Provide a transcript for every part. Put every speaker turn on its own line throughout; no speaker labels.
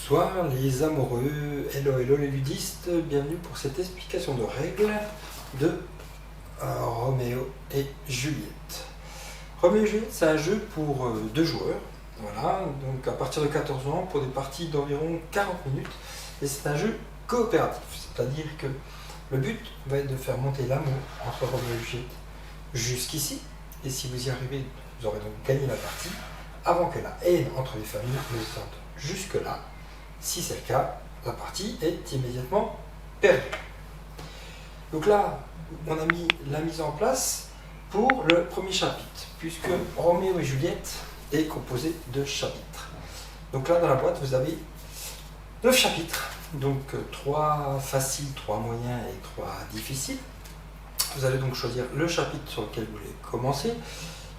Bonsoir les amoureux, hello les ludistes, bienvenue pour cette explication de règles de Roméo et Juliette. Roméo et Juliette, c'est un jeu pour deux joueurs, voilà, donc à partir de 14 ans pour des parties d'environ 40 minutes, et c'est un jeu coopératif, c'est-à-dire que le but va être de faire monter l'amour entre Roméo et Juliette jusqu'ici, et si vous y arrivez, vous aurez donc gagné la partie, avant que la haine entre les familles ne descende jusque-là. Si c'est le cas, la partie est immédiatement perdue. Donc là, on a mis la mise en place pour le premier chapitre, puisque Roméo et Juliette est composé de chapitres. Donc là, dans la boîte, vous avez 9 chapitres, donc 3 faciles, 3 moyens et 3 difficiles. Vous allez donc choisir le chapitre sur lequel vous voulez commencer.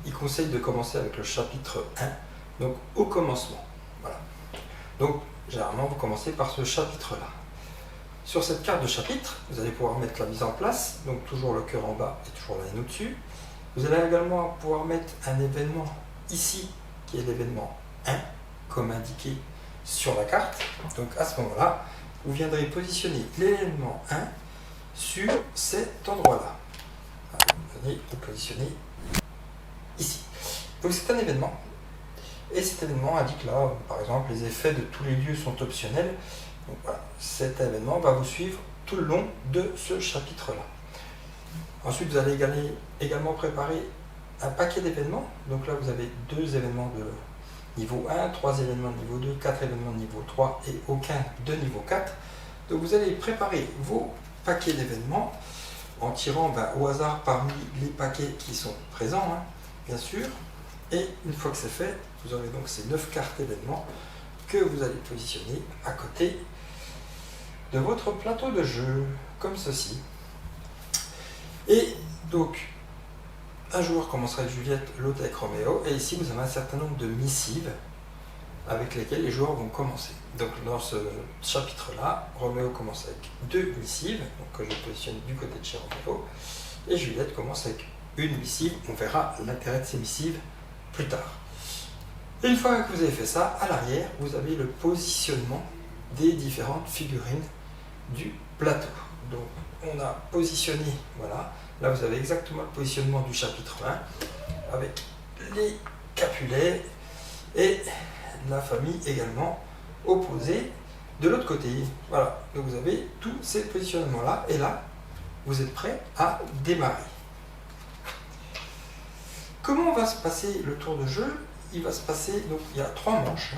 Il conseille de commencer avec le chapitre 1, donc au commencement. Voilà. Donc, généralement, vous commencez par ce chapitre-là. Sur cette carte de chapitre, vous allez pouvoir mettre la mise en place, donc toujours le cœur en bas et toujours la haine au-dessus. Vous allez également pouvoir mettre un événement ici, qui est l'événement 1, comme indiqué sur la carte. Donc à ce moment-là, vous viendrez positionner l'événement 1 sur cet endroit-là. Vous venez le positionner ici. Donc c'est un événement. Et cet événement indique là, par exemple, les effets de tous les lieux sont optionnels. Donc voilà, cet événement va vous suivre tout le long de ce chapitre-là. Ensuite, vous allez également préparer un paquet d'événements. Donc là, vous avez 2 événements de niveau 1, 3 événements de niveau 2, 4 événements de niveau 3 et aucun de niveau 4. Donc vous allez préparer vos paquets d'événements en tirant au hasard parmi les paquets qui sont présents, bien sûr. Et une fois que c'est fait, vous aurez donc ces 9 cartes événements que vous allez positionner à côté de votre plateau de jeu, comme ceci. Et donc, un joueur commencera avec Juliette, l'autre avec Roméo, et ici vous avez un certain nombre de missives avec lesquelles les joueurs vont commencer. Donc dans ce chapitre-là, Roméo commence avec 2 missives, donc que je positionne du côté de chez Roméo, et Juliette commence avec une missive. On verra l'intérêt de ces missives plus tard. Et une fois que vous avez fait ça, à l'arrière, vous avez le positionnement des différentes figurines du plateau. Donc, on a positionné, voilà, là vous avez exactement le positionnement du chapitre 1, avec les Capulets et la famille également opposée de l'autre côté. Voilà, donc vous avez tous ces positionnements-là, et là, vous êtes prêts à démarrer. Comment va se passer le tour de jeu? Il va se passer, donc il y a 3 manches,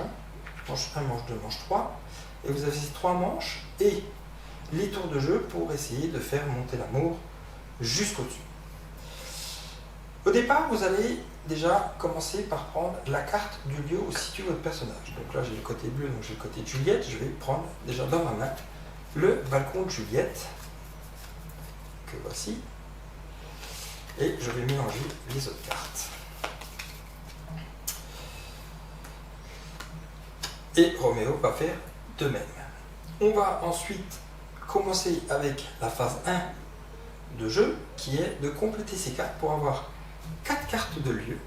manche 1, manche 2, manche 3, et vous avez ces 3 manches et les tours de jeu pour essayer de faire monter l'amour jusqu'au-dessus. Au départ, vous allez déjà commencer par prendre la carte du lieu où se situe votre personnage. Donc là, j'ai le côté bleu, donc j'ai le côté de Juliette. Je vais prendre déjà dans ma main le balcon de Juliette, que voici, et je vais mélanger les autres cartes. Et Roméo va faire de même. On va ensuite commencer avec la phase 1 de jeu, qui est de compléter ces cartes pour avoir 4 cartes de lieu.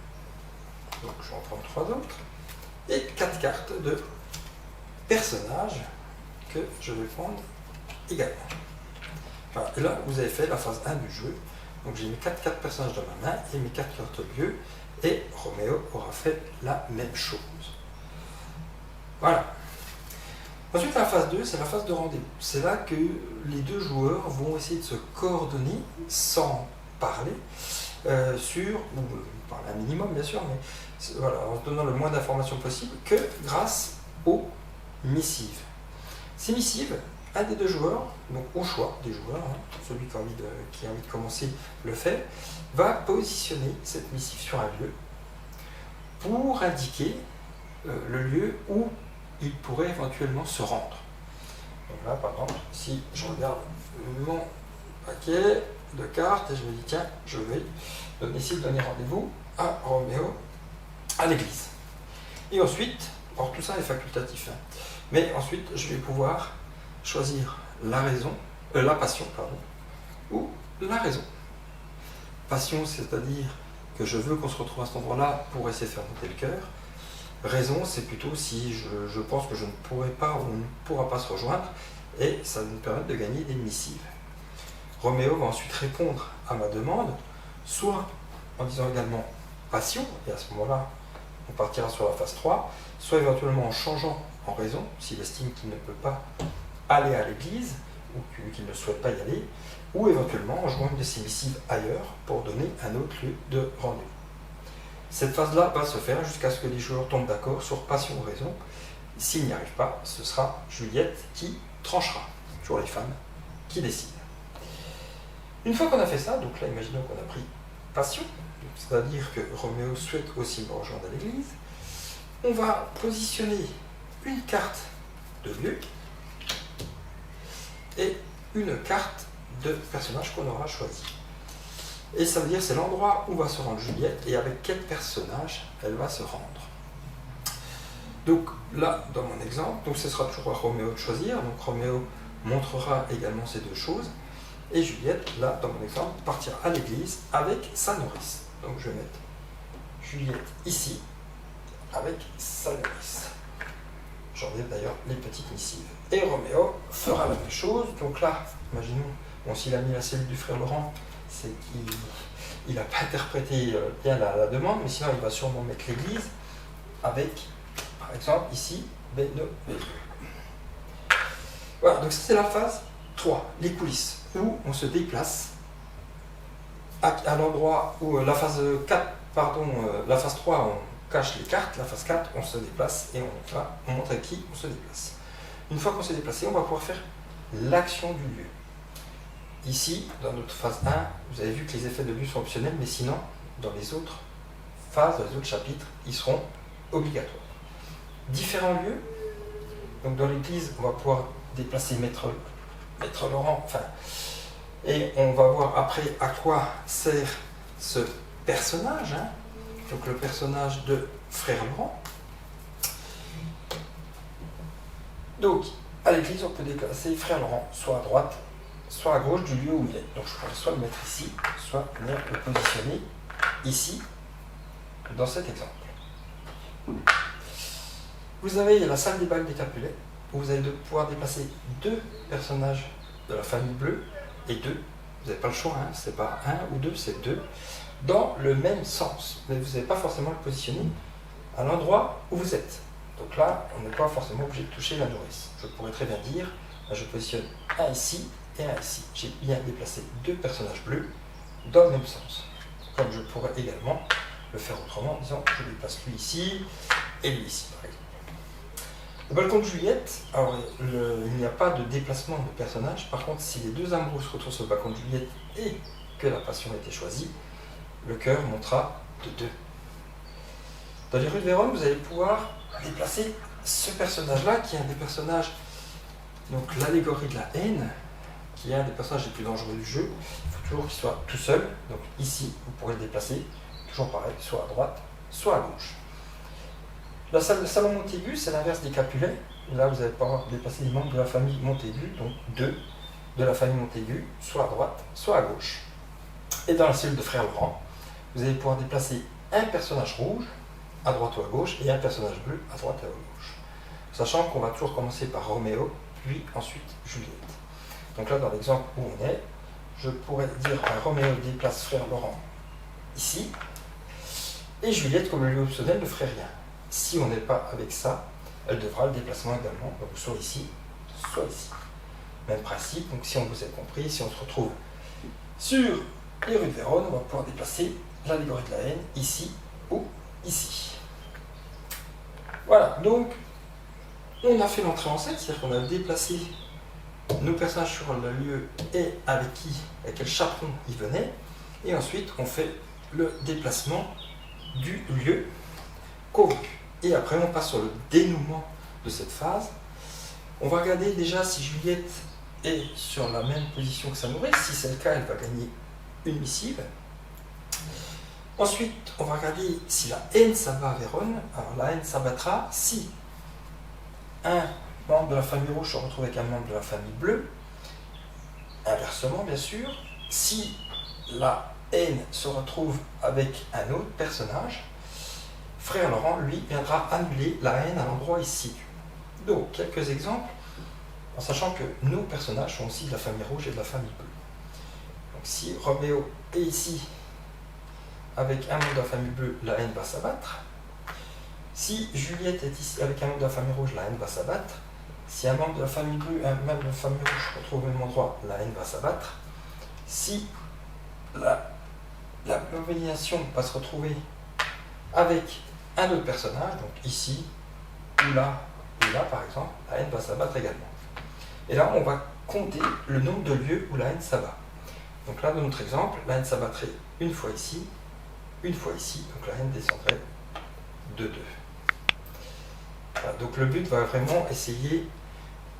Donc je vais en prendre 3 autres. Et 4 cartes de personnages que je vais prendre également. Voilà. Et là, vous avez fait la phase 1 du jeu. Donc j'ai mis 4 cartes personnages dans ma main et mes 4 cartes de lieu. Et Roméo aura fait la même chose. Voilà. Ensuite, la phase 2, c'est la phase de rendez-vous. C'est là que les 2 joueurs vont essayer de se coordonner sans parler, ou parler un minimum bien sûr, mais voilà, en se donnant le moins d'informations possible, que grâce aux missives. Ces missives, un des 2 joueurs, donc au choix des joueurs, celui qui a envie de commencer le fait, va positionner cette missive sur un lieu pour indiquer le lieu où il pourrait éventuellement se rendre. Donc là, par exemple, si je regarde mon paquet de cartes et je me dis, tiens, je vais essayer de donner rendez-vous à Roméo à l'église. Et ensuite, alors tout ça est facultatif, mais ensuite, je vais pouvoir choisir la passion, ou la raison. Passion, c'est-à-dire que je veux qu'on se retrouve à cet endroit-là pour essayer de faire monter le cœur. Raison, c'est plutôt si je pense que je ne pourrai pas ou on ne pourra pas se rejoindre, et ça va nous permettre de gagner des missives. Roméo va ensuite répondre à ma demande, soit en disant également passion, et à ce moment-là, on partira sur la phase 3, soit éventuellement en changeant en raison, s'il estime qu'il ne peut pas aller à l'église, ou qu'il ne souhaite pas y aller, ou éventuellement en jouant une de ses missives ailleurs pour donner un autre lieu de rendez-vous. Cette phase-là va se faire jusqu'à ce que les joueurs tombent d'accord sur passion ou raison. S'ils n'y arrivent pas, ce sera Juliette qui tranchera. Toujours les femmes qui décident. Une fois qu'on a fait ça, donc là imaginons qu'on a pris passion, c'est-à-dire que Roméo souhaite aussi me rejoindre à l'église, on va positionner une carte de lieu et une carte de personnage qu'on aura choisi. Et ça veut dire c'est l'endroit où va se rendre Juliette et avec quel personnage elle va se rendre. Donc là, dans mon exemple, donc ce sera toujours à Roméo de choisir, donc Roméo montrera également ces deux choses, et Juliette, là, dans mon exemple, partira à l'église avec sa nourrice. Donc je vais mettre Juliette ici, avec sa nourrice. J'enlève d'ailleurs les petites missives. Et Roméo fera la même chose. Donc là, imaginons, bon, s'il a mis la cellule du frère Laurent, c'est qu'il n'a pas interprété bien la demande, mais sinon il va sûrement mettre l'église avec, par exemple, ici, B2, B2. Voilà, donc c'est la phase 3, les coulisses, où on se déplace à l'endroit où la phase 4, pardon, la phase 3, on cache les cartes, la phase 4, on se déplace et on montre à qui on se déplace. Une fois qu'on s'est déplacé, on va pouvoir faire l'action du lieu. Ici, dans notre phase 1, vous avez vu que les effets de lieu sont optionnels, mais sinon, dans les autres phases, dans les autres chapitres, ils seront obligatoires. Différents lieux, donc dans l'église, on va pouvoir déplacer Maître Laurent, enfin, et on va voir après à quoi sert ce personnage, hein, donc le personnage de Frère Laurent. Donc, à l'église, on peut déplacer Frère Laurent, soit à droite, soit à gauche du lieu où il est. Donc je pourrais soit le mettre ici, soit venir le positionner ici, dans cet exemple. Vous avez la salle des bagues des Capulets, où vous allez pouvoir déplacer deux personnages de la famille bleue, et deux, vous n'avez pas le choix, hein, c'est pas un ou deux, c'est deux, dans le même sens. Mais vous n'avez pas forcément le positionner à l'endroit où vous êtes. Donc là, on n'est pas forcément obligé de toucher la nourrice. Je pourrais très bien dire, je positionne un ici, et un ici. J'ai bien déplacé deux personnages bleus dans le même sens. Comme je pourrais également le faire autrement en disant je déplace lui ici et lui ici par exemple. Le balcon de Juliette, alors il n'y a pas de déplacement de personnage. Par contre, si les deux amoureux se retrouvent sur le balcon de Juliette et que la passion a été choisie, le cœur montera de deux. Dans les rues de Vérone, vous allez pouvoir déplacer ce personnage-là qui est un des personnages, donc l'allégorie de la haine, qui est un des personnages les plus dangereux du jeu. Il faut toujours qu'il soit tout seul. Donc ici, vous pourrez le déplacer, toujours pareil, soit à droite, soit à gauche. Le salon Montaigu, c'est l'inverse des Capulets. Là, vous allez pouvoir déplacer les membres de la famille Montaigu, donc deux de la famille Montaigu, soit à droite, soit à gauche. Et dans la cellule de Frère Laurent, vous allez pouvoir déplacer un personnage rouge, à droite ou à gauche, et un personnage bleu, à droite et à gauche. Sachant qu'on va toujours commencer par Roméo, puis ensuite Juliette. Donc là, dans l'exemple où on est, je pourrais dire à Roméo déplace Frère Laurent ici, et Juliette, comme le lieu optionnel, ne ferait rien. Si on n'est pas avec ça, elle devra le déplacement également, donc soit ici, soit ici. Même principe, donc si on vous a compris, si on se retrouve sur les rues de Vérone, on va pouvoir déplacer l'allégorie de la haine ici ou ici. Voilà, donc on a fait l'entrée en scène, c'est-à-dire qu'on a déplacé nos personnages sur le lieu et avec quel chaperon ils venaient, et ensuite on fait le déplacement du lieu convaincu. Et après on passe sur le dénouement de cette phase. On va regarder déjà si Juliette est sur la même position que sa nourrice. Si c'est le cas, elle va gagner une missive. Ensuite, on va regarder si la haine s'abat à Vérone. Alors la haine s'abattra si un membre de la famille rouge se retrouve avec un membre de la famille bleue. Inversement, bien sûr, si la haine se retrouve avec un autre personnage, frère Laurent, lui, viendra annuler la haine à l'endroit ici. Donc, quelques exemples, en sachant que nos personnages sont aussi de la famille rouge et de la famille bleue. Donc, si Roméo est ici, avec un membre de la famille bleue, la haine va s'abattre. Si Juliette est ici, avec un membre de la famille rouge, la haine va s'abattre. Si un membre de la famille bleue et un membre de la famille rouge se retrouvent au même endroit, la haine va s'abattre. Si la nomination va se retrouver avec un autre personnage, donc ici, ou là, par exemple, la haine va s'abattre également. Et là, on va compter le nombre de lieux où la haine s'abat. Donc là, dans notre exemple, la haine s'abattrait une fois ici, donc la haine descendrait de 2. Voilà, donc le but va vraiment essayer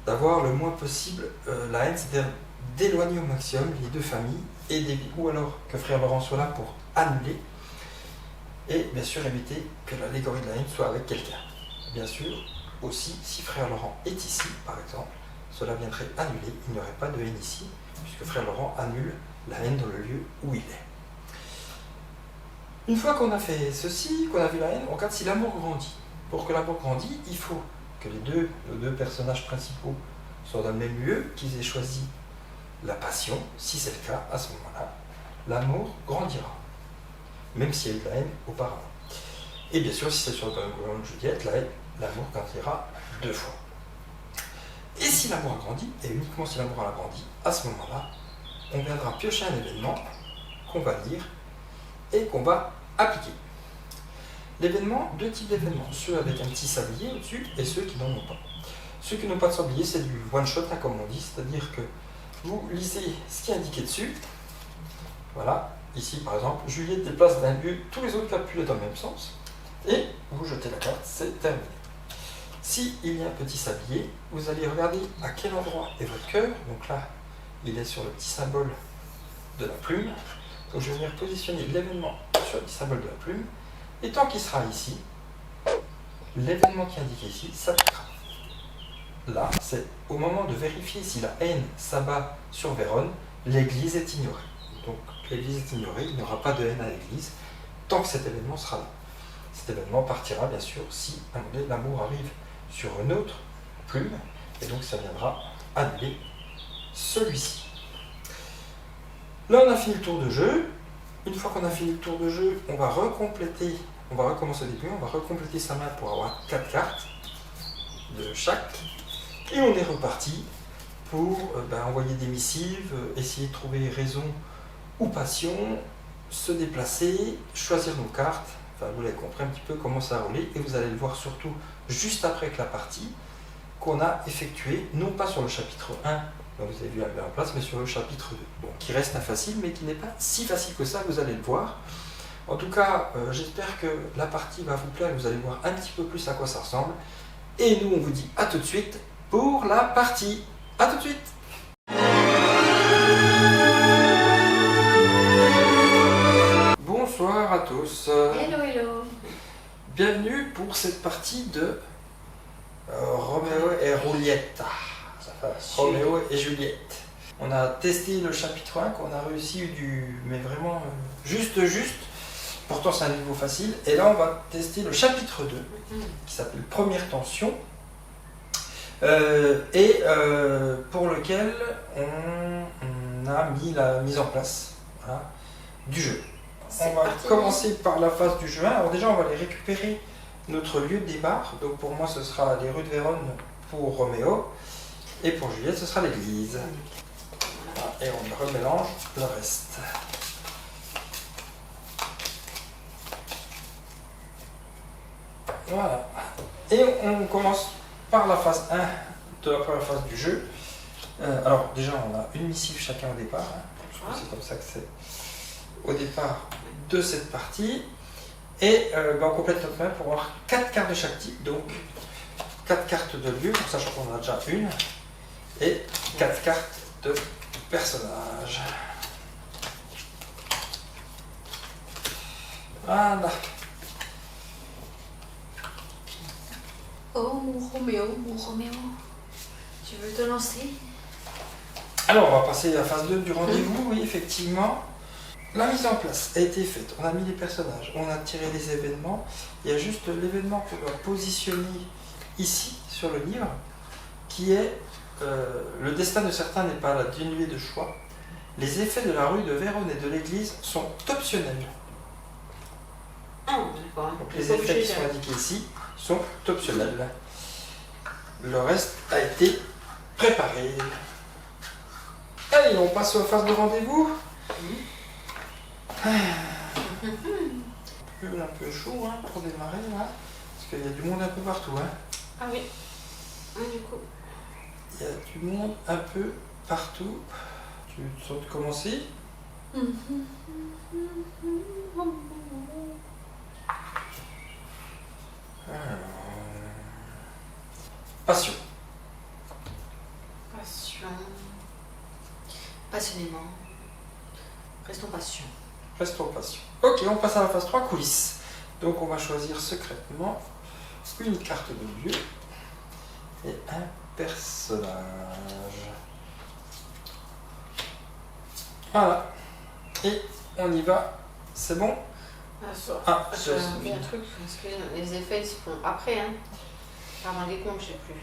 d'avoir le moins possible la haine, c'est-à-dire d'éloigner au maximum les deux familles, ou alors que frère Laurent soit là pour annuler, et bien sûr éviter que l'allégorie de la haine soit avec quelqu'un. Bien sûr, aussi, si frère Laurent est ici, par exemple, cela viendrait annuler, il n'y aurait pas de haine ici, puisque frère Laurent annule la haine dans le lieu où il est. Une fois qu'on a fait ceci, qu'on a vu la haine, on regarde si l'amour grandit. Pour que l'amour grandit, il faut que nos deux personnages principaux soient dans le même lieu, qu'ils aient choisi la passion. Si c'est le cas, à ce moment-là, l'amour grandira, même s'il y a eu de la haine auparavant. Et bien sûr, si c'est sur le plan de Juliette, l'amour grandira 2 fois. Et si l'amour a grandi, et uniquement si l'amour a grandi, à ce moment-là, on viendra piocher un événement qu'on va lire et qu'on va appliquer. L'événement, 2 types d'événements, ceux avec un petit sablier au-dessus et ceux qui n'en ont pas. Ceux qui n'ont pas de sablier, c'est du one-shot, hein, comme on dit, c'est-à-dire que vous lisez ce qui est indiqué dessus. Voilà, ici par exemple, Juliette déplace d'un lieu tous les autres calculés dans le même sens, et vous jetez la carte, c'est terminé. Si il y a un petit sablier, vous allez regarder à quel endroit est votre cœur. Donc là, il est sur le petit symbole de la plume. Donc je vais venir positionner l'événement sur le petit symbole de la plume. Et tant qu'il sera ici, l'événement qui est indiqué ici s'appliquera. Là, c'est au moment de vérifier si la haine s'abat sur Vérone, l'église est ignorée. Donc l'église est ignorée, il n'y aura pas de haine à l'église tant que cet événement sera là. Cet événement partira bien sûr si à un moment donné l'amour arrive sur une autre plume, et donc ça viendra annuler celui-ci. Là on a fini le tour de jeu. Une fois qu'on a fini le tour de jeu, on va recommencer au début, on va recompléter sa main pour avoir 4 cartes de chaque, et on est reparti pour envoyer des missives, essayer de trouver raison ou passion, se déplacer, choisir nos cartes. Enfin, vous l'avez compris un petit peu comment ça a roulé, et vous allez le voir surtout juste après que la partie qu'on a effectuée, non pas sur le chapitre 1, dont vous avez vu la mise en place, mais sur le chapitre 2, bon, qui reste facile, mais qui n'est pas si facile que ça, vous allez le voir. En tout cas, j'espère que la partie va vous plaire, vous allez voir un petit peu plus à quoi ça ressemble. Et nous, on vous dit à tout de suite pour la partie. À tout de suite. Bonsoir à tous.
Hello, hello.
Bienvenue pour cette partie de Roméo et Juliette. Roméo et Juliette. On a testé le chapitre 1 qu'on a réussi mais vraiment juste. Pourtant c'est un niveau facile. Et là on va tester le chapitre 2 qui s'appelle Première tension. Pour lequel on a mis la mise en place, voilà, du jeu. On va commencer par la phase du jeu 1. Alors déjà on va aller récupérer notre lieu de départ. Donc pour moi ce sera les rues de Vérone pour Roméo, et pour Juliette ce sera l'église. Voilà, et on remélange le reste. Voilà. Et on commence par la phase 1 de la première phase du jeu. Alors déjà on a une missive chacun au départ, hein. C'est comme ça que c'est au départ de cette partie. Et on complète notre main pour avoir 4 cartes de chaque type, donc 4 cartes de lieu, en sachant qu'on en a déjà une, et 4 cartes de personnage. Voilà.
Oh mon Roméo, tu veux te lancer?
Alors on va passer à la phase 2 du rendez-vous, oui effectivement. la mise en place a été faite. On a mis les personnages, on a tiré les événements. Il y a juste l'événement qu'on doit positionner ici sur le livre, qui est le destin de certains n'est pas la dénuée de choix. Les effets de la rue de Vérone et de l'église sont optionnels.
Ah, d'accord.
Donc les effets qui sont indiqués ici sont optionnels. Le reste a été préparé. Allez, on passe aux phases de rendez-vous. Un peu chaud hein, pour démarrer là, parce qu'il y a du monde un peu partout. Hein.
Ah oui. Oui, du coup.
Il y a du monde un peu partout. Tu sens de commencer? Alors, passion.
Passion. Passionnément. Restons patients.
Restons patients. Ok, on passe à la phase 3, coulisses. Donc on va choisir secrètement une carte de lieu et un personnage. Voilà. Et on y va. C'est bon?
Ah, j'ai un truc, parce que les effets ils se font après, hein. Avant les comptes, je sais plus.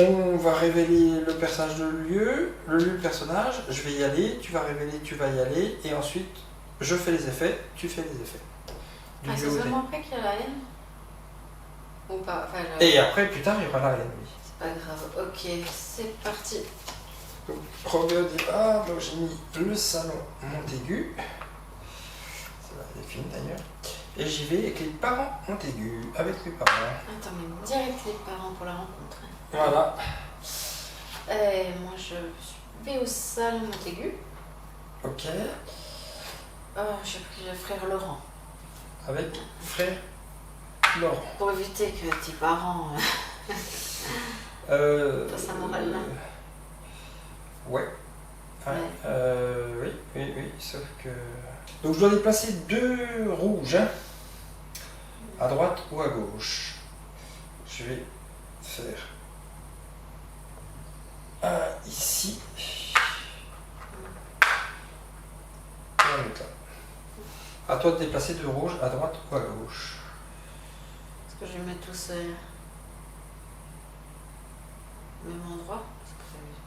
On va révéler le personnage de lieu, le lieu, le personnage. Je vais y aller, tu vas révéler, tu vas y aller. Et ensuite, je fais les effets, tu fais les effets.
Ah, c'est seulement après qu'il y a la haine? Ou pas enfin,
Et après, plus tard, il y aura la haine, oui.
C'est pas grave. Ok, c'est parti.
Donc, reviens au départ. Donc, j'ai mis le salon Montaigu. Ça va, il est fini d'ailleurs. Et j'y vais avec les parents Montaigu, avec les parents.
Attends, mais direct les parents pour la rencontre.
Voilà.
Et moi, je vais au salon Montaigu.
Ok.
J'ai pris le frère Laurent.
Avec frère Laurent.
Pour éviter que tes parents fassent la morale là.
Ouais.
Ouais.
Oui, sauf que... Donc je dois déplacer 2 rouges, hein, à droite ou à gauche. Je vais faire un ici. Et un autre là. À toi de déplacer 2 rouges à droite ou à gauche.
Est-ce que je vais mettre tous au même endroit?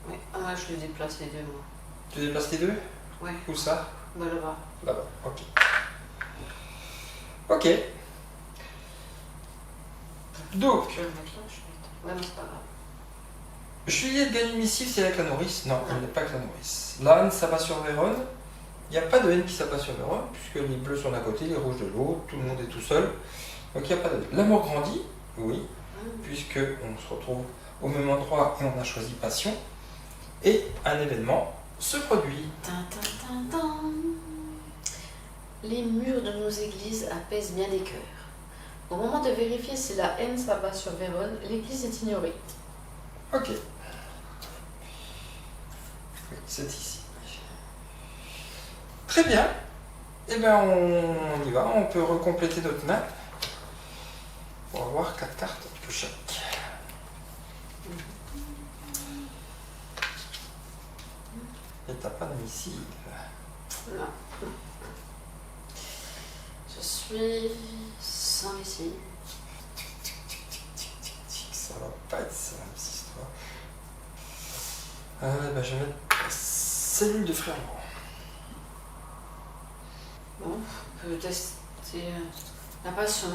Oui. Ah, moi je les déplace les deux, moi.
Tu déplaces les 2?
Ouais.
Où ça?
Bah là-bas.
Là-bas, ok. Ok. Donc,
Je vais le mettre là, je vais mettre. Ouais, mais c'est pas grave.
Juliette gagne une missive, c'est avec la nourrice? Non, elle n'est pas avec la nourrice. L'âne s'abat sur Vérone. Il n'y a pas de haine qui s'abat sur Vérone, puisque les bleus sont d'un côté, les rouges de l'autre, tout le monde est tout seul. Donc il n'y a pas de haine. L'amour grandit, oui, puisque on se retrouve au même endroit et on a choisi passion. Et un événement se produit.
Tin, tin, tin, tin. Les murs de nos églises apaisent bien des cœurs. Au moment de vérifier si la haine s'abat sur Vérone, l'église est ignorée.
Ok. Oui, c'est ici. Très bien. Eh bien, on y va. On peut recompléter notre main pour avoir 4 cartes de chaque. Et t'as pas de missive.
Non. Je suis sans ici.
Ça va pas être ça, cette histoire. Ben, je vais mettre cellule de frère Laurent.
Bon, on peut tester la passion.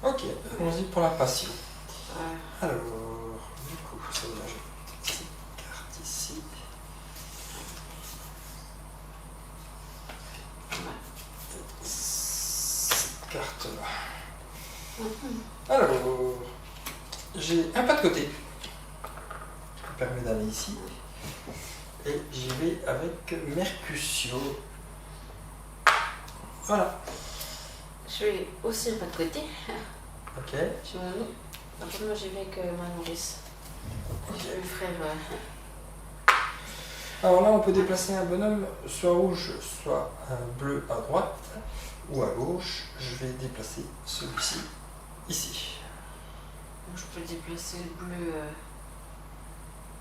Ok, allons-y pour la passion.
Ouais.
Alors, du coup, ça veut dire j'ai cette carte ici. Cette carte-là. Alors, j'ai un pas de côté. Ça me permet d'aller ici. Et j'y vais avec Mercutio. Voilà.
Je vais aussi pas de côté.
Ok.
J'ai mon loup. Par contre, moi j'y vais avec ma nourrice. J'ai le frère.
Alors là, on peut déplacer un bonhomme soit rouge, soit bleu à droite ou à gauche. Je vais déplacer celui-ci ici.
Donc, je peux déplacer le bleu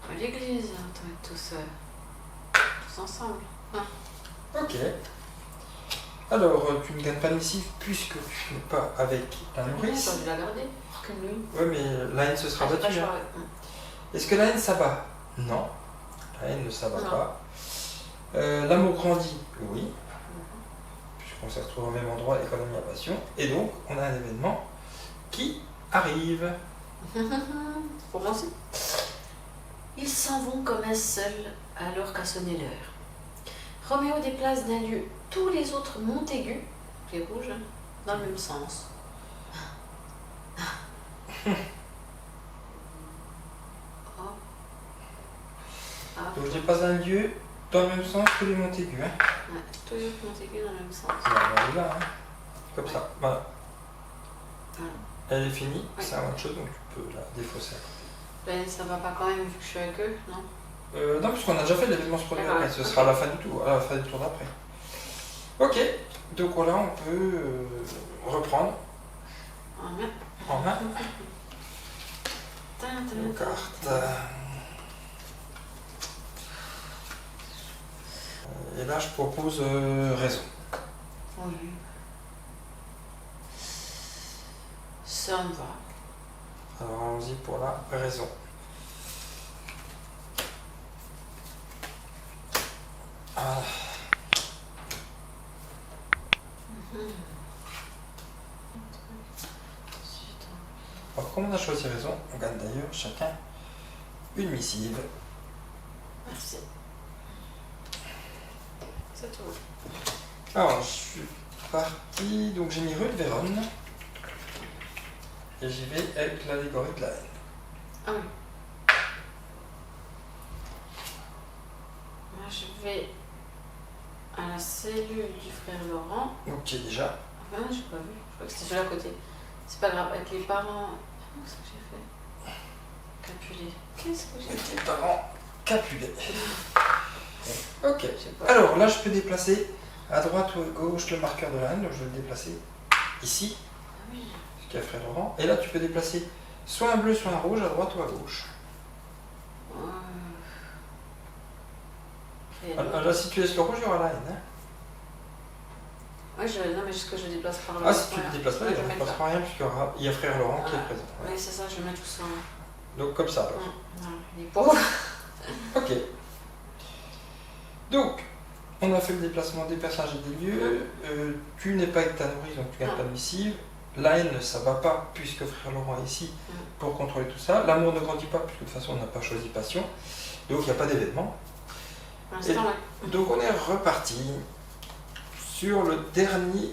à l'église. On va être tous ensemble. Ah.
Ok. Alors, tu ne gagnes pas de missive puisque tu n'es pas avec la nourrice.
Je vais la garder. Que lui.
Oui, mais la haine se sera battue. Hein. Est-ce que la haine s'abat? Non. La haine ne s'abat pas. L'amour grandit? Oui. Puisqu'on s'est retrouvé au même endroit et qu'on a mis la passion. Et donc, on a un événement qui arrive.
Pour moi aussi. Ils s'en vont comme un seul alors qu'a sonné l'heure. Roméo déplace d'un lieu tous les autres Montaigu, les rouges, dans le même sens.
Donc je dépasse un lieu dans le même sens que les Montaigu. Hein.
Ouais, tous les autres Montaigu dans le même sens.
On est là, hein. Comme ça. Voilà. Elle est finie, c'est un one-shot, donc tu peux la défausser à côté.
Ben, ça va pas quand même vu que je suis avec eux, non?
Non, puisqu'on a déjà fait l'événement se produire après, ce sera à la fin du tour, à la fin du tour d'après. Ok, donc là on peut reprendre en main nos cartes. Et là je propose raison.
Oui. Ça me va.
Alors allons-y pour la raison. Ah. Alors comme on a choisi raison, on gagne d'ailleurs chacun une missive.
Merci. C'est tout.
Alors je suis parti, donc j'ai mis rue de Vérone. Et j'y vais avec l'allégorie de la haine.
Ah oui. Moi je vais à la cellule du frère Laurent.
Ok déjà.
Ah ben, j'ai pas vu. Je crois que c'était celui à côté. C'est pas grave, avec les parents. Qu'est-ce que j'ai fait? Capulet. Qu'est-ce que j'ai fait?
Les parents Capulet. Ok. Alors là je peux déplacer à droite ou à gauche le marqueur de la haine, donc je vais le déplacer ici.
Ah oui.
Ce qui a frère Laurent. Et là tu peux déplacer soit un bleu, soit un rouge, à droite ou à gauche. Alors là si tu laisses le rouge, il y aura la haine. Hein.
Oui, non, mais juste que je déplace par là.
Ah, si tu le déplaces là, il ne passera rien, puisqu'il y a frère Laurent qui est présent.
Oui, c'est ça, je vais mettre tout ça.
Donc comme ça alors.
Il est pauvre.
Ok. Donc, on a fait le déplacement des personnages et des lieux. Tu n'es pas avec ta nourrice, donc tu gagnes pas de missive. La haine ne s'abat pas, puisque frère Laurent est ici pour contrôler tout ça. L'amour ne grandit pas, puisque de toute façon on n'a pas choisi passion. Donc il n'y a pas d'événement. Donc on est reparti sur la dernière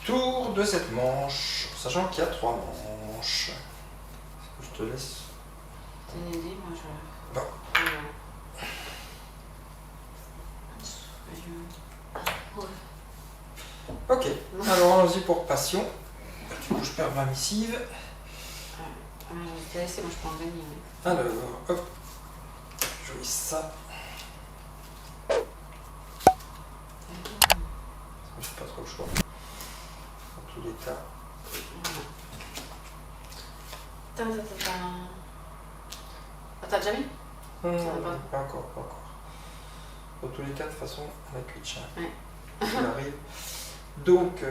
tour de cette manche, sachant qu'il y a 3 manches. Est-ce que je te laisse?
T'as une idée, moi je...
Bon. Ok, alors allons-y pour passion. Du coup je perds ma missive.
Je vais te laisser, moi je peux en gagner.
Alors, hop, je lis ça. Je n'ai pas trop le choix. Dans tous les cas.
T'as déjà mis?
Non, pas encore, pas encore. Dans tous les cas, de toute façon, on est Twitch. Hein.
Ouais.
Quoi qu'il arrive. Donc,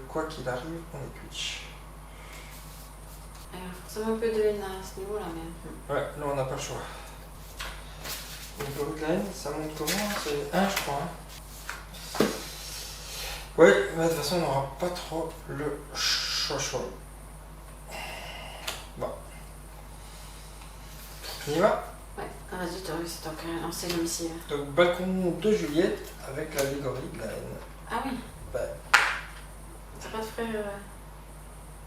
quoi qu'il arrive, on est Twitch.
Forcément un peu de haine à ce niveau-là, mais...
Ouais, là, on n'a pas le choix. Donc, le route de la haine, ça monte comment? C'est 1, je crois. Hein. Ouais, mais de toute façon, on n'aura pas trop le choix. Bon. On y va?
Ouais, vas-y, t'as réussi, t'as qu'à lancer le missile.
Donc, balcon de Juliette avec l'allégorie de la haine.
Ah oui?
Ouais.
T'as pas de frère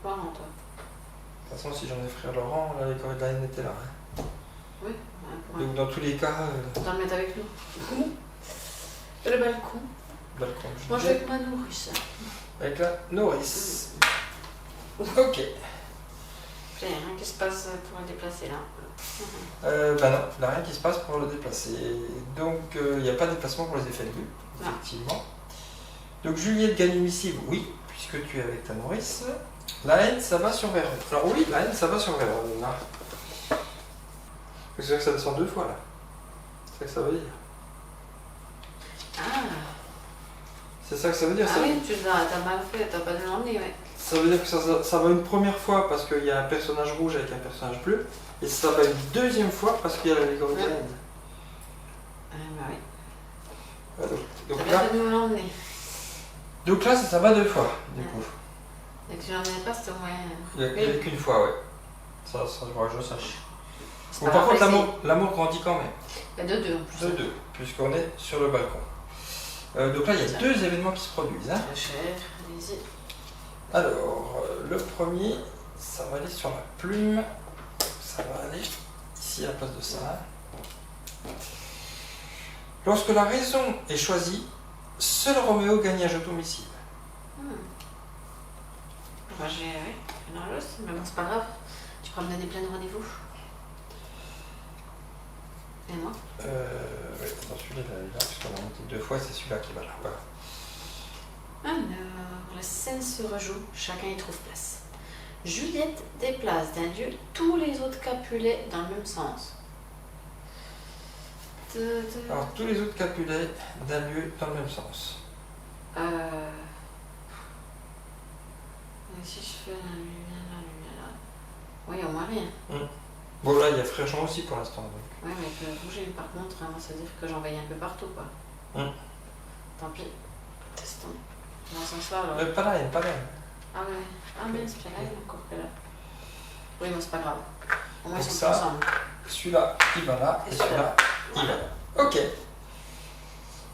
Laurent, toi?
De toute façon, si j'en ai frère Laurent, l'allégorie de la haine était là. Hein.
Oui, ouais.
Donc, dans tous les cas.
On va le mettre avec nous. Le balcon.
Balcon de
Moi, je
Juliette.
vais avec ma nourrice.
Avec la nourrice. Ok.
J'ai rien qui se passe pour le déplacer là.
Bah non, il n'y a rien qui se passe pour le déplacer. Donc il n'y a pas de déplacement pour les effets de vue, effectivement. Donc Juliette gagne une missive, oui, puisque tu es avec ta nourrice. La haine, ça va sur Vérone. Alors oui, la haine, ça va sur Vérone. C'est vrai que ça descend 2 fois là. C'est ça que ça veut dire.
Ah,
C'est ça que ça veut dire.
ah
Ça,
oui, t'as mal fait, t'as pas dû l'emmener, ouais.
ça veut dire que ça va une première fois parce qu'il y a un personnage rouge avec un personnage bleu. Et ça va une deuxième fois parce qu'il y a l'allégorie de la haine.
Ah bah oui.
Voilà, donc
T'as
là,
pas dû l'emmener.
donc là, ça va deux fois, du coup.
Et que tu l'emmenais pas, c'était au moins...
Il n'y a qu'une fois, ouais. Ça, je crois que je sache.
C'est
Bon,
pas
par
grave,
contre,
c'est-
l'amour grandit quand même.
Il y a deux en plus.
De deux, puisqu'on est sur le balcon. Donc là, il y a deux événements qui se produisent. Hein.
Très cher, allez-y.
Alors, le premier, ça va aller sur la plume. Ça va aller ici à la place de ça. Lorsque la raison est choisie, seul Roméo gagne un jeton missile.
Moi j'ai une heureuse, mais bon, c'est pas grave. Tu pourras me donner plein de rendez-vous. Et moi?
Oui, attends, celui-là, puisqu'on a monté deux fois, c'est celui-là qui va là. Voilà.
Alors, la scène se rejoue, chacun y trouve place. Juliette déplace d'un lieu tous les autres Capulets dans le même sens.
Alors, tous les autres Capulets d'un lieu dans le même sens.
Et si je fais la lumière là. Oui, au moins rien.
Bon, là, il y a Frère Jean aussi pour l'instant. Donc.
Ouais, mais que bouger par contre, hein, ça veut dire que j'envoie un peu partout, quoi. Tant pis. Testons. Dans ce sens-là, alors.
Pas là, il n'y a pas là.
Ah ouais. Ah mais c'est bien là, il est encore que là. Oui, mais c'est pas grave. Au moins,
Donc
ils sont
ça,
ensemble.
Celui-là, il va là, et
Et
celui-là, il va là. Ok.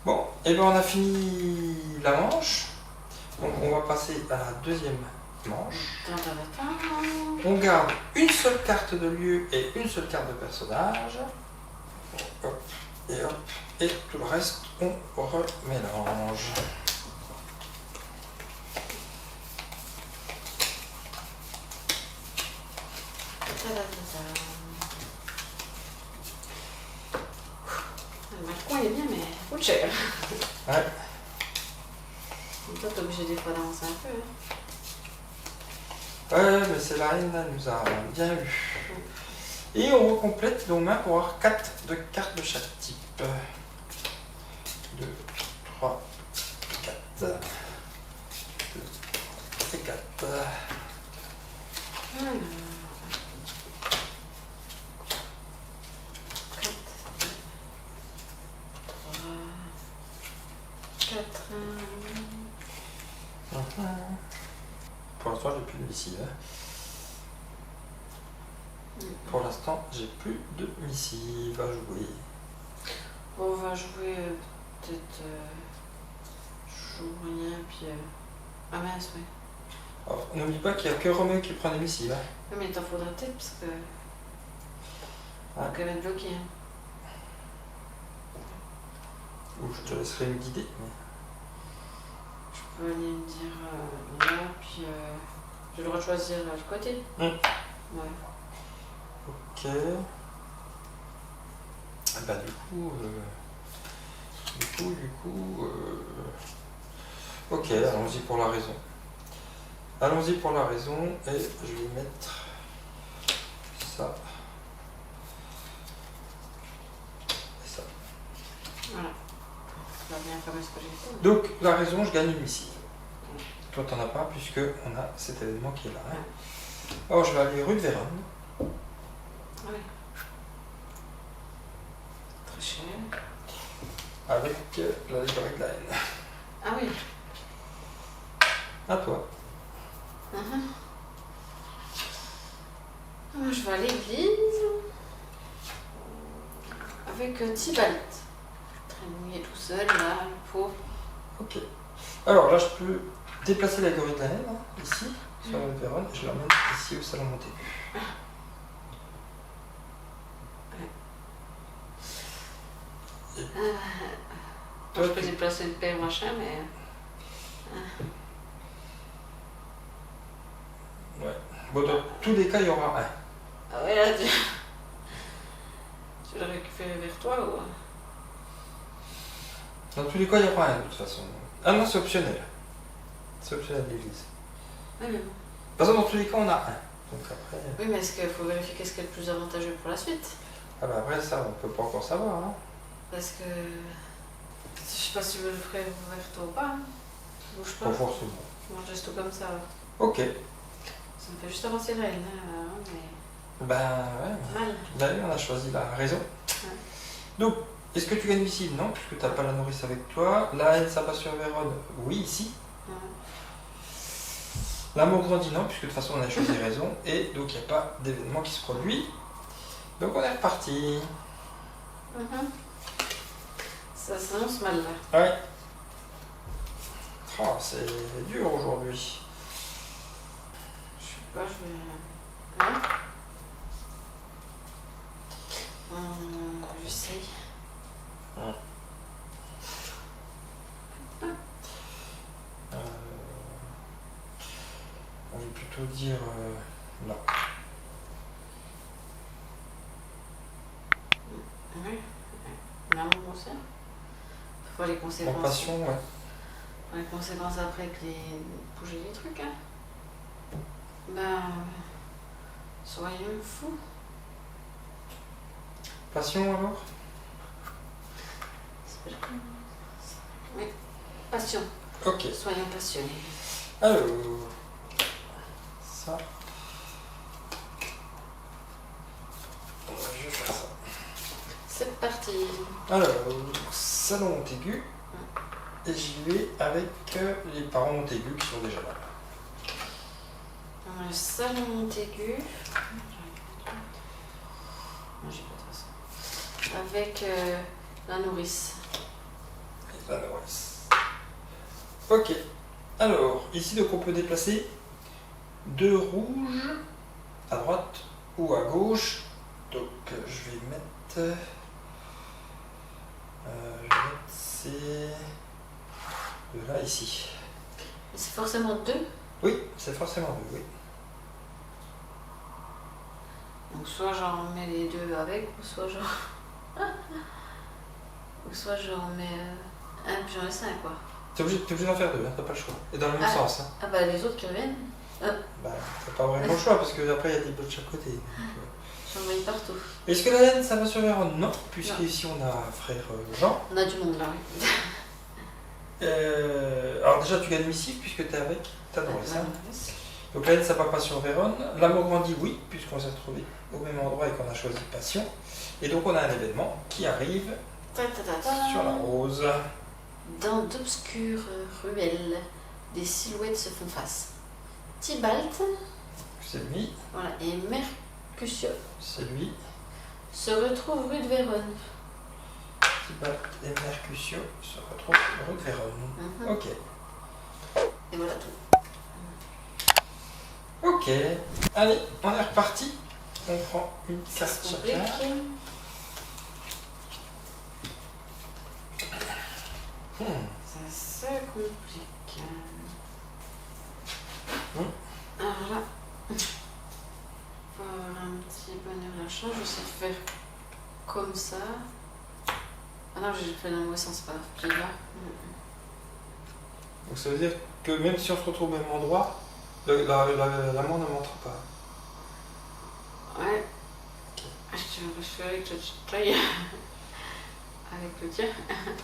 Bon, et ben on a fini la manche. Donc on va passer à la deuxième manche. On garde une seule carte de lieu et une seule carte de personnage. Hop, et tout le reste, on remélange.
Le balcon il est bien, mais il coûte cher.
Ouais.
Et toi, t'es obligé des fois d'avancer un peu. Hein.
Ouais, mais c'est la haine, elle nous a bien eu. Et on recomplète nos mains pour avoir 4 de cartes de chaque type. 2, 3, 4. 2 et 4.
Alors. 4.
Pour l'instant, j'ai plus de missiles. Pour l'instant, j'ai plus de missiles à jouer.
Bon, on va jouer peut-être. Je joue rien, puis. Ah mince, oui.
Alors, n'oublie pas qu'il n'y a que Roméo qui prend des missiles. Hein.
Oui, mais il t'en faudra peut-être parce que. On va quand même être bloqué. Hein.
Ou je te laisserai me guider. Mais...
Je peux aller me dire là, puis j'ai le droit de choisir le côté. Ouais.
Ok. Bah du coup. Ok, allons-y pour la raison. Allons-y pour la raison et je vais mettre ça. Et ça.
Voilà. Ça va bien comme ce que j'ai fait.
Donc la raison, je gagne une missile. Toi t'en as pas puisque on a cet événement qui est là. Hein. Alors je vais aller rue de Vérone.
Ouais. Très cher.
Avec la librairie de la haine.
Ah oui.
À toi.
Moi, je vais à l'église avec Tybalt. Très mouillé tout seul, là, le pauvre.
Ok. Alors là, je peux déplacer l'allégorie de la haine, hein, ici, sur la Vérone, et je l'emmène ici au salon Montaigu.
Je peux déplacer le père, machin, mais.
Ouais. Bon, dans tous les cas, il y aura un.
Ah ouais, là, tu veux le récupérer vers toi ou.
Dans tous les cas, il y aura un de toute façon. Ah non, c'est optionnel. C'est optionnel l'église.
Oui, mais bon.
Parce que dans tous les cas, on a un. Donc après.
Oui, mais est-ce qu'il faut vérifier qu'est-ce qui est le plus avantageux pour la suite?
Ah bah après, ça, on peut pas encore savoir. Hein.
Parce que. Je sais pas si je le ferai ouvert toi ou pas. Hein. Bouge pas.
Pas forcément.
Moi je reste tout comme ça.
Ok.
Ça me fait juste avancer la haine. Hein, mais
Ben ouais.
mal.
D'ailleurs, on a choisi la raison.
Ouais.
Donc, est-ce que tu gagnes ici? Non, puisque tu n'as pas la nourrice avec toi. La haine s'abat sur Vérone? Oui, ici.
Ouais.
L'amour grandit? Non, puisque de toute façon on a choisi raison. Et donc il n'y a pas d'événement qui se produit. Donc on est reparti.
Ça s'annonce mal là.
Ouais. Oh, c'est dur aujourd'hui.
Je sais pas, je vais. Ouais. J'essaye.
On va plutôt dire non.
Oui. L'amour aussi. Faut les
En
conséquences.
passion, ouais.
Faut les conséquences après avec les bouger les trucs. Hein. Ben. Soyons fous.
Passion alors?
Oui. Passion.
Ok.
Soyons passionnés.
Alors, ça. Je vais faire ça.
C'est parti.
Alors, salon Montaigu. Et j'y vais avec les parents Montaigu qui sont déjà là.
Dans le salon Montaigu. Non, j'ai pas de ça. Avec la nourrice.
Et la nourrice. Ok. Alors, ici, donc on peut déplacer 2 rouges à droite ou à gauche. Donc, je vais mettre ces 2 là ici.
C'est forcément 2.
Oui, c'est forcément 2, oui.
Donc soit j'en mets les 2 avec, ou soit j'en mets un puis j'en laisse un quoi.
T'es obligé d'en faire 2, hein, t'as pas le choix. Et dans le même sens. Hein.
Ah bah les autres qui reviennent.
Bah, t'as pas vraiment le choix parce que après il y a des blocs de chaque côté.
J'en mets partout.
Est-ce que la haine ça va sur Vérone? Non, puisqu'ici on a frère Jean.
On a du monde là, oui.
Alors déjà tu gagnes missif puisque t'es avec ta nourrice. Hein. Donc la haine ça va pas sur Vérone. L'amour grandit, oui, puisqu'on s'est retrouvé au même endroit et qu'on a choisi passion. Et donc on a un événement qui arrive sur la rose.
Dans d'obscures ruelles, des silhouettes se font face. Tybalt,
C'est lui,
voilà, et Mercutio
c'est lui.
se retrouvent rue de Vérone.
Tybalt et Mercutio se retrouvent rue de Vérone. Ok.
Et voilà tout.
Ok. Allez, on est reparti. On prend une
Ça
carte
se
chacun.
complique. Ça se complique. Alors là, pour avoir un petit bonheur la chance, je sais faire comme ça. Ah non, j'ai fait dans le mauvais sens, pas grave. Là.
Donc ça veut dire que même si on se retrouve au même endroit, l'amour ne montre pas.
Ouais. Je fais avec le try. Avec le tien.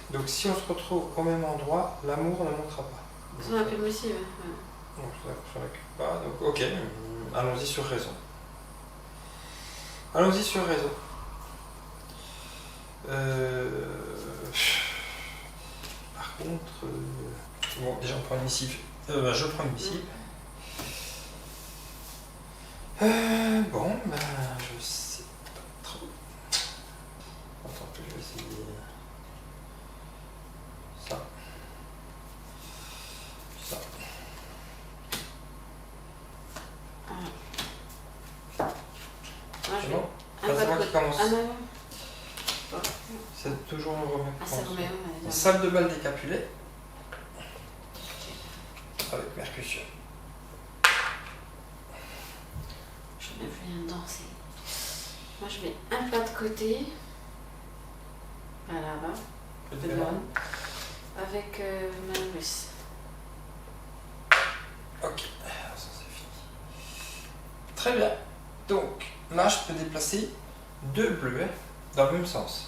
Donc si on se retrouve au même endroit, l'amour ne montrera pas.
Ça on appelle missive.
Donc je ne récupère pas. Donc ok, allons-y sur raison. Allons-y sur raison. Par contre, bon déjà on prend une missive. Je prends une missive. Bon, ben je sais pas trop. Attends que je vais essayer ça. Ça.
Moi, je
C'est
vais
bon?
un
C'est
pas
moi
de
qui
côté.
commence.
Ah non.
C'est toujours le remède.
Ah, c'est Roméo.
Salle de bal décapulée. Avec Mercutio.
Je n'ai plus rien danser. Moi, je mets un pas de côté. Voilà, là. De Vérone. Avec ma nourrice.
Ok, ça c'est fini. Très bien. Donc là, je peux déplacer 2 bleus dans le même sens.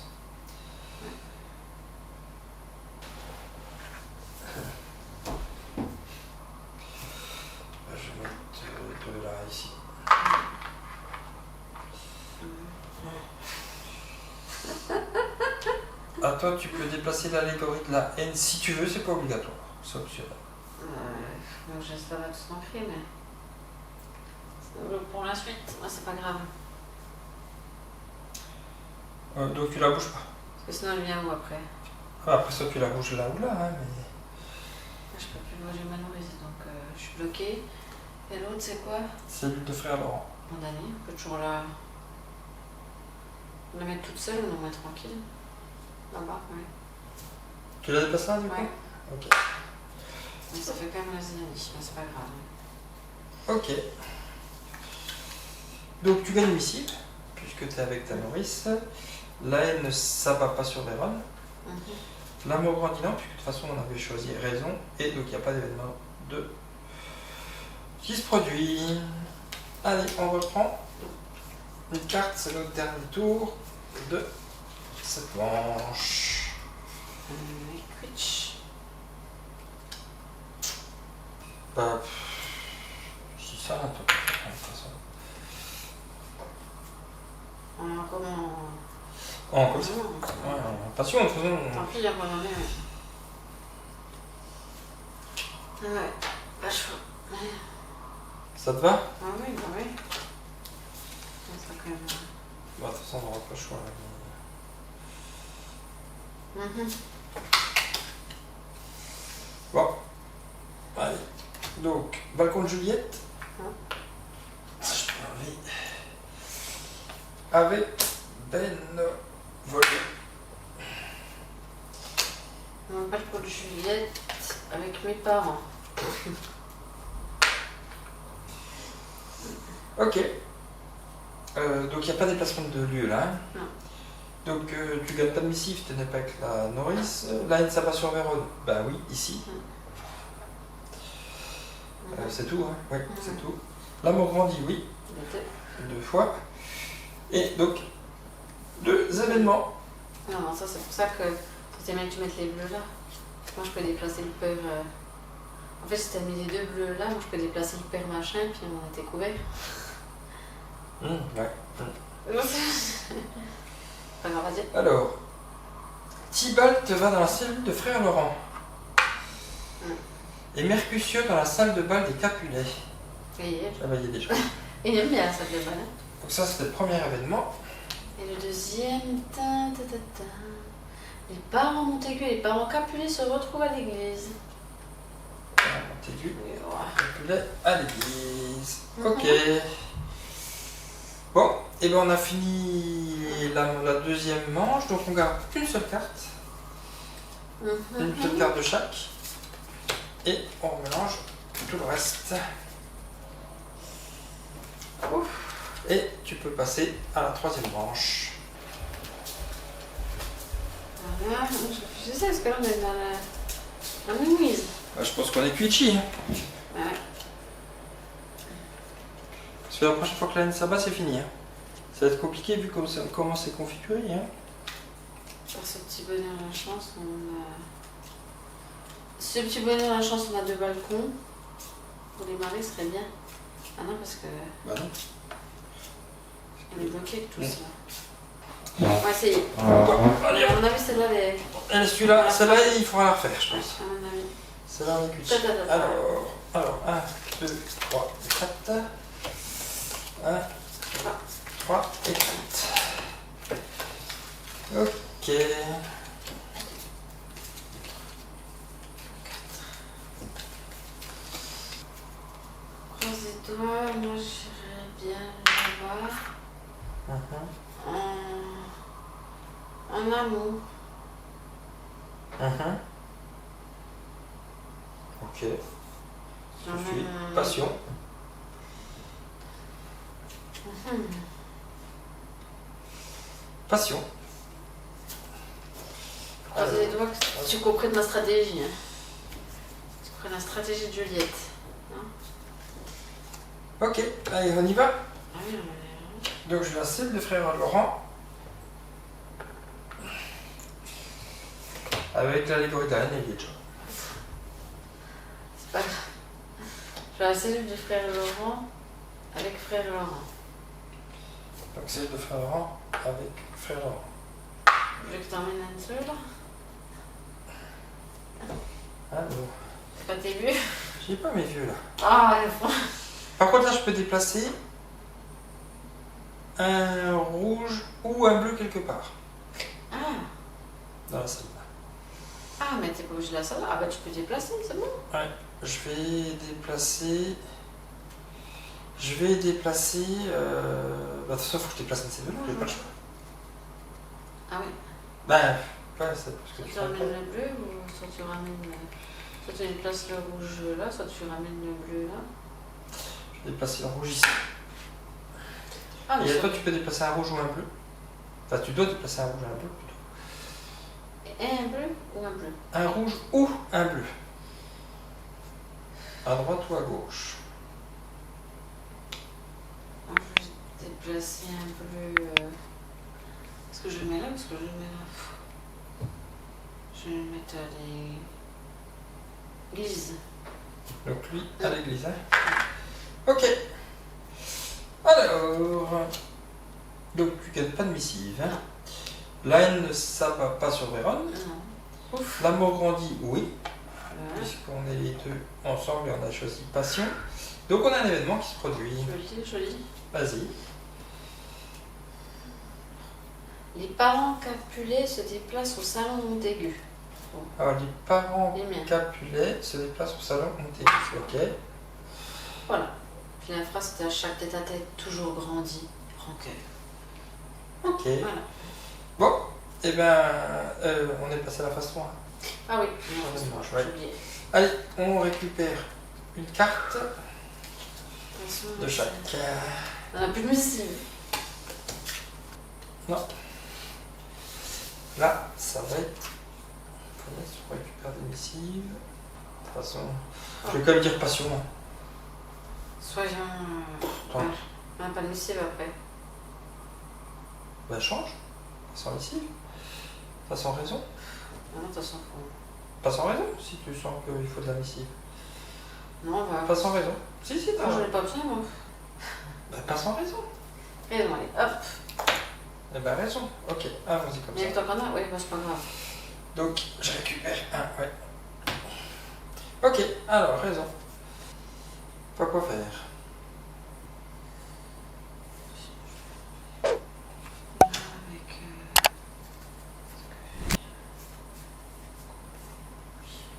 toi, tu peux déplacer l'allégorie de la haine si tu veux, c'est pas obligatoire. C'est optionnel.
Donc j'espère pas tout ancré, mais. Pour la suite, moi c'est pas grave.
Donc tu la bouges pas.
Parce que sinon elle vient où après?
Après ça, tu la bouges là ou là, hein, mais...
Je peux plus bouger ma nourrice, donc je suis bloquée. Et l'autre c'est quoi?
C'est l'huile de frère Laurent.
Mon ami, on peut toujours la mettre toute seule ou la mettre tranquille? Là-bas, ouais.
Tu la déplaces là, du coup?
Ouais.
Ok.
Mais ça fait quand même la zénanie, mais c'est pas grave.
Ok. Donc tu gagnes ici, puisque tu es avec ta nourrice. La haine ne s'abat pas sur Véron. L'amour grandinant, puisque de toute façon on avait choisi raison, et donc il n'y a pas d'événement qui se produit. Allez, on reprend. Une carte, c'est notre dernier tour de cette manche.
Quiche.
Bah, c'est ça un peu, de toute façon.
Comment?
Oh, comme ça. Ouais, passion, de toute façon.
Tant pis, il y a pas d'en est. Ouais, pas chaud.
Ça te va?
Ah oui, bah oui. Ça sera quand même.
Bah, de toute façon, on n'aura pas le choix. Bon. Allez. Donc, balcon de Juliette. Si je peux enlever. Avec Ben Volé.
On parle pour Juliette avec mes parents.
Ok. Donc il n'y a pas de déplacement de lieu là. Hein.
Non.
Donc tu gagnes pas de missif, tu n'es pas avec la nourrice. La haine ça va sur Vérone. Bah oui, ici. C'est tout, hein. Oui, c'est tout. L'amour grandit, oui. 2 fois. Et donc, 2 événements.
Non, non, ça c'est pour ça que c'est bien que tu mettes les bleus là. Moi je peux déplacer le père. En fait, si t'as mis les 2 bleus là, moi je peux déplacer le père machin, puis on était couverts.
Ouais.
Pas grave, vas-y.
Alors, Tybalt va dans la cellule de frère Laurent. Et Mercutio dans la salle de bal des Capulets. Ah bah il y est déjà.
Il aime bien la salle de bal.
Donc ça c'était le premier événement.
Et le deuxième, les parents Montaigu et les parents Capulet se retrouvent à l'église.
Montaigu, Capulet à l'église. Ok. Bon, et ben on a fini la deuxième manche, donc on garde une seule carte. Une seule carte de chaque. Et on mélange tout le reste. Ouf. Et tu peux passer à la troisième manche.
Voilà, je sais, parce que là on est dans la mouise.
Bah, je pense qu'on est cuichi. Hein.
Ouais.
Parce que la prochaine fois que la haine s'abat, c'est fini. Hein. Ça va être compliqué vu comment c'est configuré. Hein.
Pour ce petit bonheur à la chance, on a. Ce petit bonheur à la chance, on a 2 balcons. Pour démarrer, ce serait bien. Ah non, parce que.
Bah non.
On est bloqué avec tout ça.
Ouais.
On va essayer.
Bon, allez,
À mon avis, celle-là, les.
celui-là, celle-là, il faudra la refaire, je pense.
À mon avis.
Celle-là, on est cuichi. Alors, 1, 2, 3, 4. 1, 3 et 4. Ok.
Croise les doigts, moi j'irais bien là-bas. En amour.
Ok. Je suis passion. Passion.
Croise les doigts que tu comprennes ma stratégie. Hein. Tu comprennes la stratégie de Juliette. Hein.
Ok, allez, on y va.
Ah oui,
Donc je la celle de frère Laurent. Avec l'allégorie de la haine et les gens.
c'est pas grave. Je vais la cellule du frère Laurent avec frère Laurent.
Donc celle de frère Laurent avec frère Laurent.
Je veux que t'emmènes un seul.
Alors,
C'est pas tes vieux?
j'ai pas mes vieux là.
Ah, le fond.
Par contre, là, je peux déplacer un rouge ou un bleu quelque part
Ah,
dans la salle.
ah, mais t'es pas obligé de la salle. Ah, bah tu peux déplacer, c'est bon.
Ouais, je vais déplacer. Je vais déplacer. Bah, de toute façon, il faut que je déplace un de ces deux, j'ai pas le choix.
Ah oui.
Ben, ouais, c'est parce que
Soit
tu
tu ramènes le bleu ou soit tu ramènes. Soit tu déplaces le rouge là, soit tu ramènes le bleu là.
Je vais déplacer le rouge ici.
Ah, mais
Et
ça-
toi, tu peux déplacer un rouge ou un bleu. Enfin, tu dois déplacer un rouge ou un bleu plutôt.
Et un bleu ou un bleu?
Un rouge ou un bleu. À droite ou à gauche.
Ah, je vais déplacer un bleu. Est-ce que je le mets là ou est-ce que je le mets là? Je vais le mettre à l'église.
Donc lui, à l'église. Hein. Ok. Alors. Donc tu gagnes pas de missive. Hein. La haine ne s'abat pas sur Vérone.
Non. Ouf.
L'amour grandit, oui.
Voilà.
Puisqu'on est les deux ensemble et on a choisi passion. Donc on a un événement qui se produit.
Joli, joli.
Vas-y.
Les parents Capulet se déplacent au salon Montaigu.
Alors les parents
Les miens.
Capulet se déplacent au salon Montaigu. Ok.
Voilà. Puis la phrase c'était à chaque tête à tête, toujours grandi, rancœur.
Ok.
Voilà.
Bon. Eh ben, on est passé à la phase 3.
Ah oui,
Ouais.
j'ai oublié.
Allez, on récupère une carte
Attention,
de chaque.
On n'a plus de missive.
Non. Là, ça va être. Comment est-ce qu'on récupère des missives? De toute façon, je vais quand même dire passion. Hein.
Soyons.
Tente.
On n'a pas de missive après.
Bah change. Pas sans missive. Pas sans raison.
Non, de toute façon, faut.
Pas sans raison, si tu sens qu'il faut de la missive.
Non, on va.
Pas sans raison. Si, si, t'as
Non, je
raison.
n'ai pas besoin, moi.
Bah, pas sans raison.
Et bon, allez, hop.
Eh ben raison. Ok, allons-y comme
Mais avec
ça.
toi qu'on a, oui, bah, c'est pas grave.
Donc, je récupère un, ouais. Ok, alors, raison. Pas quoi faire.
Avec.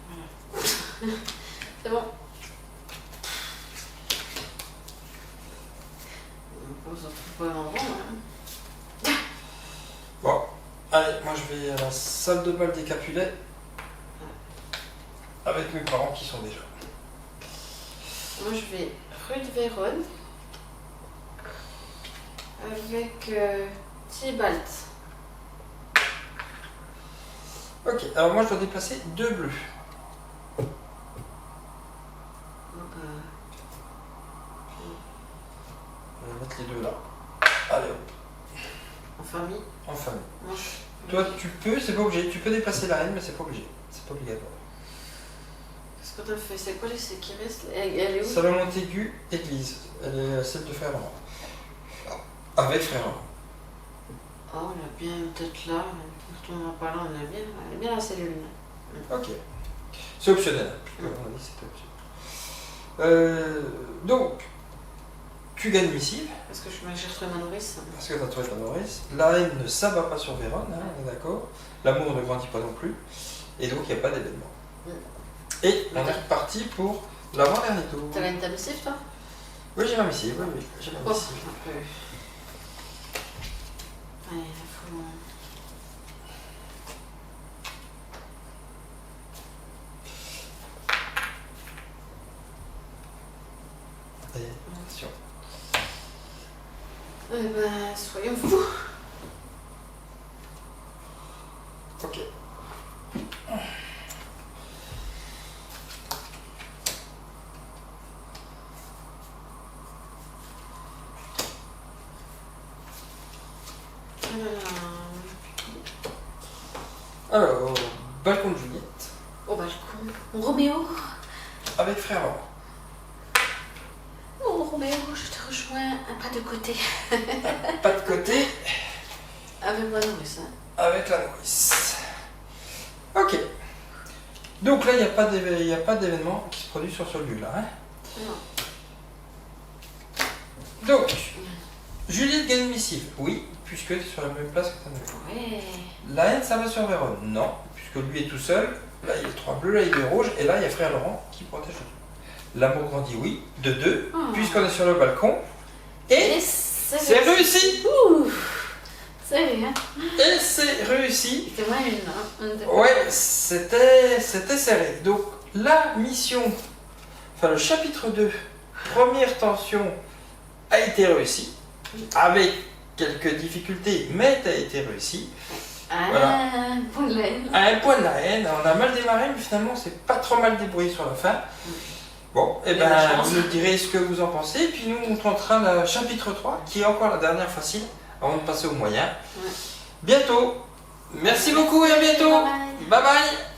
Voilà. C'est bon. On se retrouve pas avant, hein.
Bon, allez, moi je vais à la salle de bal des Capulets avec mes parents qui sont déjà.
Moi, je vais rue de Vérone avec Tibalt.
Ok, alors moi je dois déplacer deux bleus.
Donc,
Je vais mettre les deux là. Allez hop,
en famille.
en famille.
Moi,
Toi tu peux, c'est pas obligé, tu peux déplacer la reine mais c'est pas obligé. C'est pas obligatoire.
Qu'est-ce qu'on a fait? C'est quoi les c'est qui reste? Elle est où?
Salon Montaigu, église. Elle est celle de Frère Laurent. Avec Frère Laurent.
Oh, on a bien une tête là. On ne retournera pas là, on a bien. Elle est bien la cellule.
Ok. C'est optionnel. On a dit c'était optionnel. Donc, tu gagnes missive,
Parce que j'ai retrouvé ma nourrice.
parce que tu as trouvé ta nourrice. La haine ne s'abat pas sur Vérone, hein, on est d'accord. L'amour ne grandit pas non plus. Et donc, il n'y a pas d'événement. Et on est reparti pour l'avant-dernier tour.
T'as gagné ta missive, toi?
Oui, j'ai ma missive. Oui, oui, j'ai ma
Oh,
missive.
un peu. Allez, il faut.
Et attention.
Eh ben, soyons fous.
Ok. Alors, balcon de Juliette,
Au balcon. Roméo.
avec Frère Laurent.
Oh, Roméo, je te rejoins un pas de côté.
Pas de côté.
Avec ma nourrice, hein.
avec la nourrice. Ok. Donc là, il n'y a pas d'événement qui se produit sur ce lieu-là. Hein.
Non.
Donc, Juliette gagne missive. Oui, puisque tu es sur la même place que ta neveu.
Ouais.
La haine, ça va sur Véron. Non, puisque lui est tout seul. Là, il y a 3 bleus, là, il y a 2 rouges. Et là, il y a frère Laurent qui protège tout. L'amour grandit, oui, de 2, puisqu'on est sur le balcon. Et c'est réussi.
Ouh, c'est bien.
Et c'est réussi.
C'était moins une, hein.
Ouais, c'était serré. Donc, la mission, enfin le chapitre 2, première tension, a été réussi. Avec quelques difficultés, mais a été réussi. Voilà.
Un point de la haine.
À un point de la haine, on a mal démarré, mais finalement, on s'est pas trop mal débrouillé sur la fin. Bon, et ben, vous nous direz ce que vous en pensez, et puis nous, on tentera le chapitre 3, qui est encore la dernière facile, avant de passer au moyen. Bientôt. Merci beaucoup et à bientôt.
Bye bye.
Bye bye.